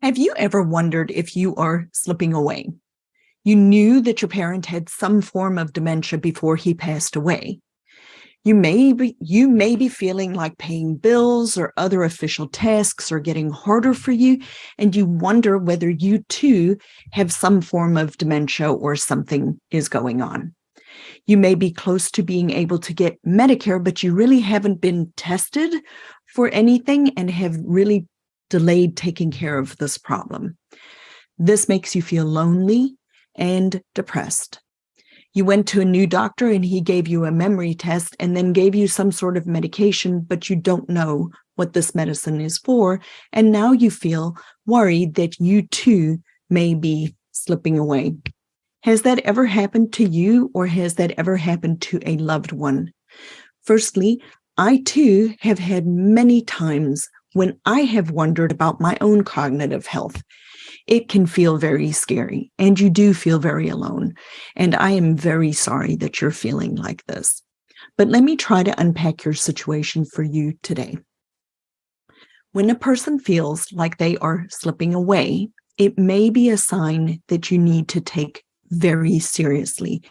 Have you ever wondered if you are slipping away? You knew that your parent had some form of dementia before he passed away. You may be feeling like paying bills or other official tasks are getting harder for you, and you wonder whether you too have some form of dementia or something is going on. You may be close to being able to get Medicare, but you really haven't been tested for anything and have really delayed taking care of this problem. This makes you feel lonely and depressed. You went to a new doctor and he gave you a memory test and then gave you some sort of medication, but you don't know what this medicine is for. And now you feel worried that you too may be slipping away. Has that ever happened to you, or has that ever happened to a loved one? Firstly, I too have had many times when I have wondered about my own cognitive health. It can feel very scary, and you do feel very alone. And I am very sorry that you're feeling like this. But let me try to unpack your situation for you today. When a person feels like they are slipping away, it may be a sign that you need to take very seriously,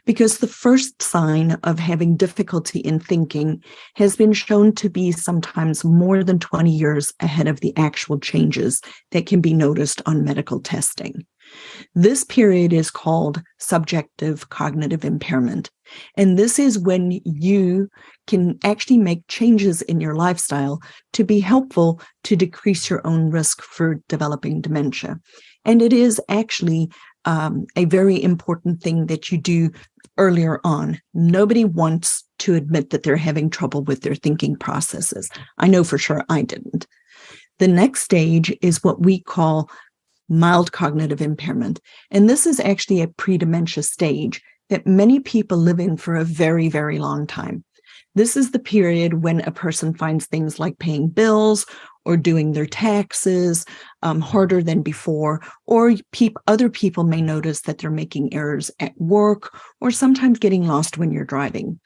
because the first sign of having difficulty in thinking has been shown to be sometimes more than 20 years ahead of the actual changes that can be noticed on medical testing. This period is called subjective cognitive impairment, and this is when you can actually make changes in your lifestyle to be helpful to decrease your own risk for developing dementia. And it is actually a very important thing that you do earlier on. Nobody wants to admit that they're having trouble with their thinking processes. I know for sure I didn't. The next stage is what we call mild cognitive impairment. And this is actually a pre-dementia stage that many people live in for a very, very long time. This is the period when a person finds things like paying bills or doing their taxes harder than before, or other people may notice that they're making errors at work or sometimes getting lost when you're driving.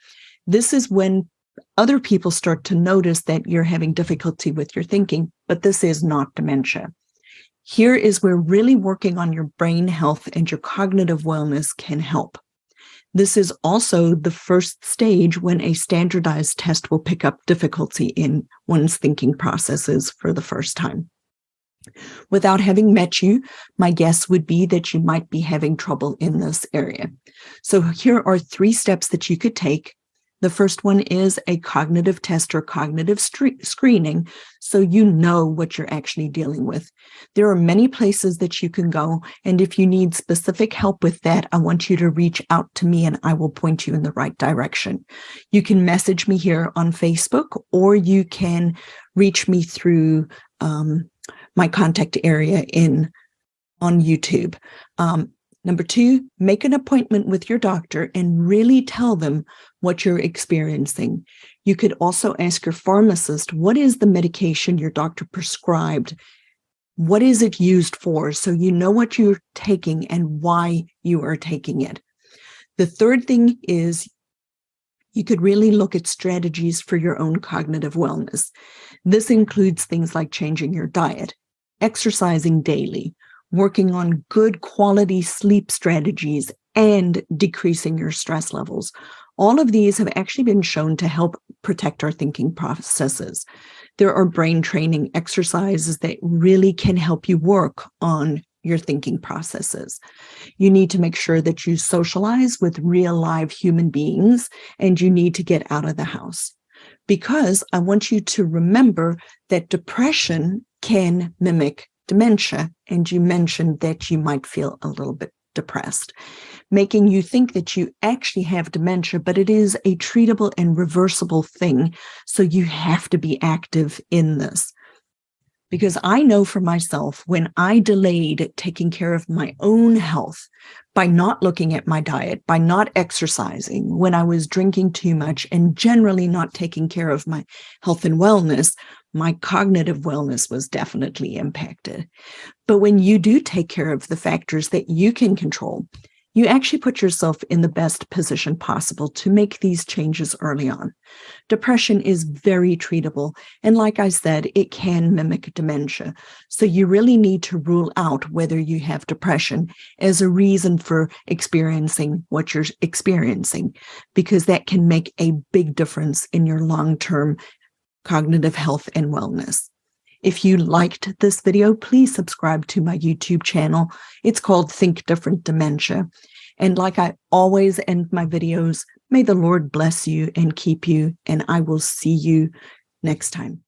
This is when other people start to notice that you're having difficulty with your thinking, but this is not dementia. Here is where really working on your brain health and your cognitive wellness can help. This is also the first stage when a standardized test will pick up difficulty in one's thinking processes for the first time. Without having met you, my guess would be that you might be having trouble in this area. So here are 3 steps that you could take. The first one is a cognitive test or cognitive screening, so you know what you're actually dealing with. There are many places that you can go, and if you need specific help with that, I want you to reach out to me and I will point you in the right direction. You can message me here on Facebook, or you can reach me through my contact area on YouTube. Number 2, make an appointment with your doctor and really tell them what you're experiencing. You could also ask your pharmacist, what is the medication your doctor prescribed? What is it used for? So you know what you're taking and why you are taking it. The third thing is you could really look at strategies for your own cognitive wellness. This includes things like changing your diet, exercising daily, working on good quality sleep strategies, and decreasing your stress levels. All of these have actually been shown to help protect our thinking processes. There are brain training exercises that really can help you work on your thinking processes. You need to make sure that you socialize with real live human beings, and you need to get out of the house. Because I want you to remember that depression can mimic dementia, and you mentioned that you might feel a little bit depressed, making you think that you actually have dementia, but it is a treatable and reversible thing. So you have to be active in this. Because I know for myself, when I delayed taking care of my own health by not looking at my diet, by not exercising, when I was drinking too much and generally not taking care of my health and wellness, my cognitive wellness was definitely impacted. But when you do take care of the factors that you can control, You actually put yourself in the best position possible to make these changes early on. Depression is very treatable. And like I said, it can mimic dementia. So you really need to rule out whether you have depression as a reason for experiencing what you're experiencing, because that can make a big difference in your long-term cognitive health and wellness. If you liked this video, please subscribe to my YouTube channel. It's called Think Different Dementia. And like I always end my videos, may the Lord bless you and keep you, and I will see you next time.